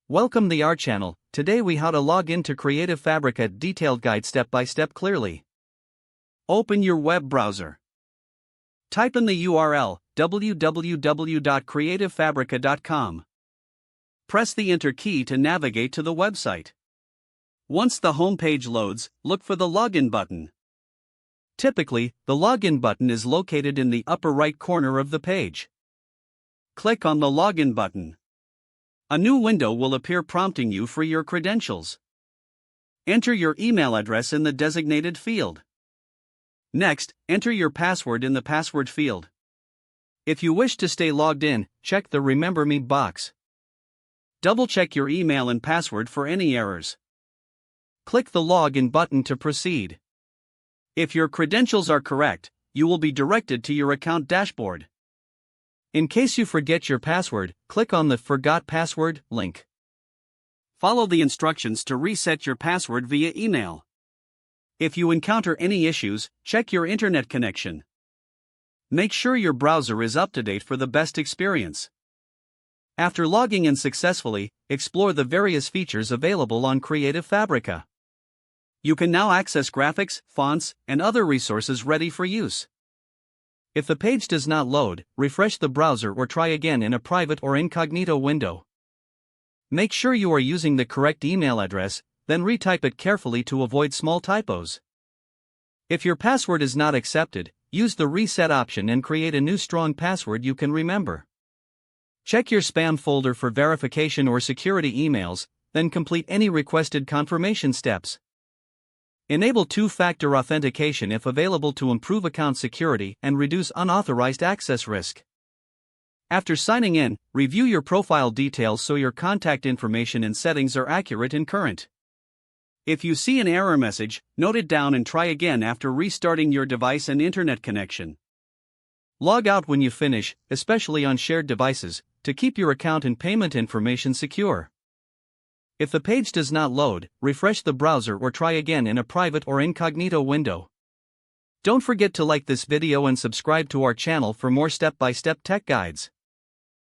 Welcome to our channel. Today we how to log into CreativeFabrica detailed guide step by step clearly. Open your web browser. Type in the URL www.creativefabrica.com. Press the enter key to navigate to the website. Once the home page loads, look for the login button. Typically, the login button is located in the upper right corner of the page. Click on the login button. A new window will appear prompting you for your credentials. Enter your email address in the designated field. Next, enter your password in the password field. If you wish to stay logged in, check the Remember Me box. Double-check your email and password for any errors. Click the Login button to proceed. If your credentials are correct, you will be directed to your account dashboard. In case you forget your password, click on the Forgot Password link. Follow the instructions to reset your password via email. If you encounter any issues, check your internet connection. Make sure your browser is up to date for the best experience. After logging in successfully, explore the various features available on CreativeFabrica. You can now access graphics, fonts, and other resources ready for use. If the page does not load, refresh the browser or try again in a private or incognito window. Make sure you are using the correct email address, then retype it carefully to avoid small typos. If your password is not accepted, use the reset option and create a new strong password you can remember. Check your spam folder for verification or security emails, then complete any requested confirmation steps. Enable two-factor authentication if available to improve account security and reduce unauthorized access risk. After signing in, review your profile details so your contact information and settings are accurate and current. If you see an error message, note it down and try again after restarting your device and internet connection. Log out when you finish, especially on shared devices, to keep your account and payment information secure. If the page does not load, refresh the browser or try again in a private or incognito window. Don't forget to like this video and subscribe to our channel for more step-by-step tech guides.